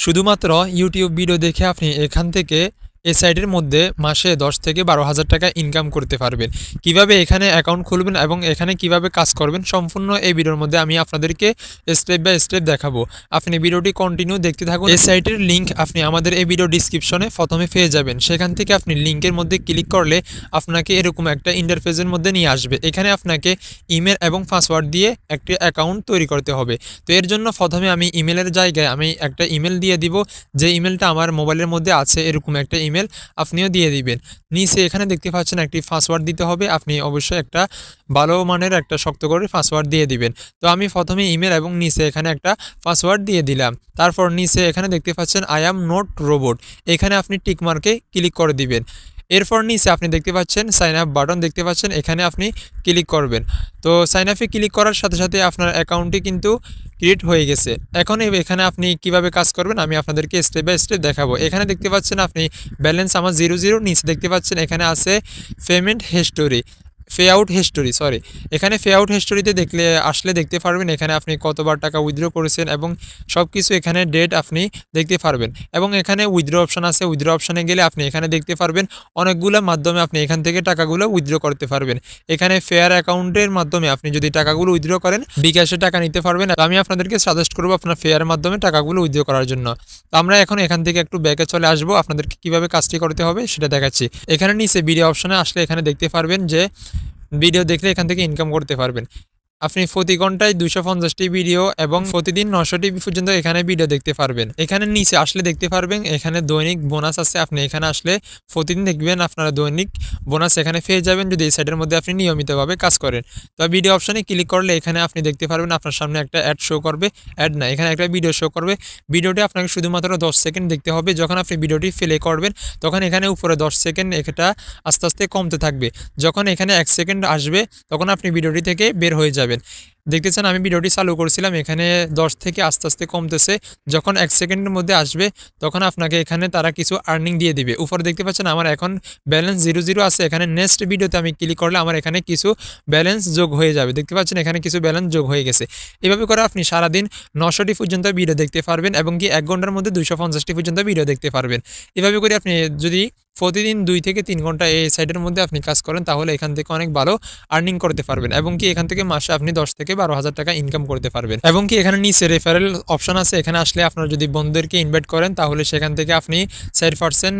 শুধুমাত্র YouTube video দেখে আপনি এখান থেকে এই সাইটের মধ্যে মাসে 10 থেকে 12,000 টাকা ইনকাম করতে পারবেন। কিভাবে এখানে অ্যাকাউন্ট খুলবেন এবং এখানে কিভাবে কাজ করবেন সম্পূর্ণ এই ভিডিওর মধ্যে আমি আপনাদেরকে স্টেপ বাই স্টেপ দেখাবো। আপনি ভিডিওটি কন্টিনিউ দেখতে থাকুন। এই সাইটের লিঙ্ক আপনি আমাদের এই ভিডিও ডিসক্রিপশনে প্রথমে পেয়ে যাবেন। সেখান থেকে আপনি লিঙ্কের মধ্যে ক্লিক করলে আপনাকে এরকম একটা ইন্টারফেসের মধ্যে নিয়ে আসবে। এখানে আপনাকে ইমেল এবং পাসওয়ার্ড দিয়ে একটি অ্যাকাউন্ট তৈরি করতে হবে। তো এর জন্য প্রথমে আমি ইমেলের জায়গায় আমি একটা ইমেল দিয়ে দিব, যে ইমেলটা আমার মোবাইলের মধ্যে আছে এরকম একটা ইমেল আপনিও দিয়ে দিবেন। নিচে এখানে দেখতে পাচ্ছেন একটি পাসওয়ার্ড দিতে হবে। আপনি অবশ্যই একটা ভালো মানের একটা শক্ত করে পাসওয়ার্ড দিয়ে দিবেন। তো আমি প্রথমে ইমেল এবং নিচে এখানে একটা পাসওয়ার্ড দিয়ে দিলাম। তারপর নিচে এখানে দেখতে পাচ্ছেন আই অ্যাম নট রোবট, এখানে আপনি টিক মার্কে ক্লিক করে দিবেন। এরপর নিচে আপনি দেখতে পাচ্ছেন সাইন আপ বাটন দেখতে পাচ্ছেন, এখানে আপনি ক্লিক করবেন। তো সাইন আপে ক্লিক করার সাথে সাথে আপনার অ্যাকাউন্টটি কিন্তু ক্রিয়েট হয়ে গেছে। এখন এখানে আপনি কিভাবে কাজ করবেন আমি আপনাদেরকে স্টেপ বাই স্টেপ দেখাবো। এখানে দেখতে পাচ্ছেন আপনি ব্যালেন্স আমার 0 নিচে দেখতে পাচ্ছেন এখানে আছে payment history, pay out history এখানে পে আউট হিস্টোরিতে আসলে দেখতে পারবেন এখানে আপনি কতবার টাকা উইথড্র করেছেন এবং সব কিছু এখানে ডেট আপনি দেখতে পারবেন। এবং এখানে উইথড্র অপশান আছে, উইথড্র অপশানে গেলে আপনি এখানে দেখতে পারবেন অনেকগুলো মাধ্যমে আপনি এখান থেকে টাকাগুলো উইথড্র করতে পারবেন। এখানে ফেয়ার অ্যাকাউন্টের মাধ্যমে আপনি যদি টাকাগুলো উইথড্র করেন বিকাশে টাকা নিতে পারবেন। আমি আপনাদেরকে সাজেস্ট করবো আপনার ফেয়ার মাধ্যমে টাকাগুলো উইথড্র করার জন্য। তো আমরা এখন এখান থেকে একটু ব্যাকে চলে আসবো, আপনাদেরকে কিভাবে কাজটি করতে হবে সেটা দেখাচ্ছি। এখানে নিচে ভিডিও অপশানে আসলে এখানে দেখতে পারবেন যে ভিডিও দেখলে এখান থেকে ইনকাম করতে পারবেন। আপনি প্রতি ঘন্টায় 250টি ভিডিও এবং প্রতিদিন 900টি পর্যন্ত এখানে ভিডিও দেখতে পারবেন। এখানে নিচে আসলে দেখতে পারবেন এখানে দৈনিক বোনাস আছে। আপনি এখানে আসলে প্রতিদিন দেখবেন আপনারা দৈনিক বোনাস এখানে পেয়ে যাবেন যদি এই সাইটের মধ্যে আপনি নিয়মিতভাবে কাজ করেন। তো ভিডিও অপশানে ক্লিক করলে এখানে আপনি দেখতে পারবেন আপনার সামনে একটা অ্যাড শো করবে, অ্যাড না এখানে একটা ভিডিও শো করবে। ভিডিওটি আপনাকে শুধুমাত্র 10 সেকেন্ড দেখতে হবে। যখন আপনি ভিডিওটি প্লে করবেন তখন এখানে উপরে 10 সেকেন্ড এটা আস্তে আস্তে কমতে থাকবে। যখন এখানে 1 সেকেন্ড আসবে তখন আপনি ভিডিওটি থেকে বের হয়ে যাবেন। দেখতেছেন আমি ভিডিওটি চালু করেছিলাম, এখানে 10 থেকে আস্তে আস্তে কমতেছে। যখন 1 সেকেন্ডের মধ্যে আসবে তখন আপনাকে এখানে তারা কিছু আর্নিং দিয়ে দিবে। উপরে দেখতে পাচ্ছেন আমার এখন ব্যালেন্স 0 আছে। এখানে নেক্সট ভিডিওতে আমি ক্লিক করলে আমার এখানে কিছু ব্যালেন্স যোগ হয়ে যাবে। দেখতে পাচ্ছেন এখানে কিছু ব্যালেন্স যোগ হয়ে গেছে। এভাবে করে আপনি সারাদিন 900টি পর্যন্ত ভিডিও দেখতে পারবেন এবং কি 1 ঘন্টার মধ্যে 250টি পর্যন্ত ভিডিও দেখতে পারবেন। এভাবে করে আপনি যদি প্রতিদিন 2 থেকে 3 ঘন্টা এই সাইটের মধ্যে আপনি কাজ করেন তাহলে এখান থেকে অনেক ভালো আর্নিং করতে পারবেন এবং কি এখান থেকে মাসে আপনি 10 থেকে 12,000 টাকা ইনকাম করতে পারবেন। এবং কি এখানে নিচে রেফারেল অপশন আছে, এখানে আসলে আপনারা যদি বন্ধুদেরকে ইনভাইট করেন তাহলে সেখান থেকে আপনি 4%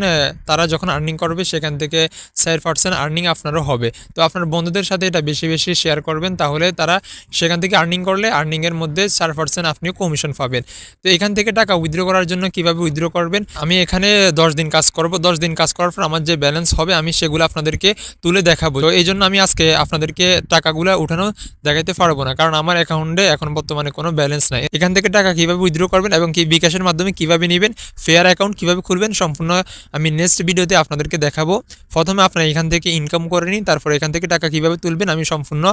তারা যখন আর্নিং করবে সেখান থেকে 4% আর্নিং আপনারও হবে। তো আপনার বন্ধুদের সাথে এটা বেশি বেশি শেয়ার করবেন তাহলে তারা সেখান থেকে আর্নিং করলে আর্নিংয়ের মধ্যে 4% আপনিও কমিশন পাবেন। তো এখান থেকে টাকা উইথড্র করার জন্য কিভাবে উইথড্র করবেন আমি এখানে 10 দিন কাজ করব। 10 দিন কাজ করার পর আমার যে ব্যালেন্স হবে আমি সেগুলো আপনাদেরকে তুলে দেখাবো। তো এই জন্য আমি আজকে আপনাদেরকে টাকাগুলো উঠানো দেখাতে পারবো না, কারণ আমার অ্যাকাউন্টে এখন বর্তমানে কোনো ব্যালেন্স নাই। এখান থেকে টাকা কিভাবে উইথড্র করবেন এবং কি বিকাশের মাধ্যমে কিভাবে নেবেন, ফেয়ার অ্যাকাউন্ট কিভাবে খুলবেন সম্পূর্ণ আমি নেক্সট ভিডিওতে আপনাদেরকে দেখাবো। প্রথমে আপনারা এখান থেকে ইনকাম করে নিন, তারপর এখান থেকে টাকা কিভাবে তুলবেন আমি সম্পূর্ণ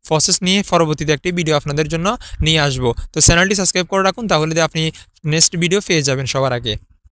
প্রসেস নিয়ে পরবর্তীতে একটি ভিডিও আপনাদের জন্য নিয়ে আসবো। তো চ্যানেলটি সাবস্ক্রাইব করে রাখুন, তাহলে আপনি নেক্সট ভিডিও পেয়ে যাবেন সবার আগে।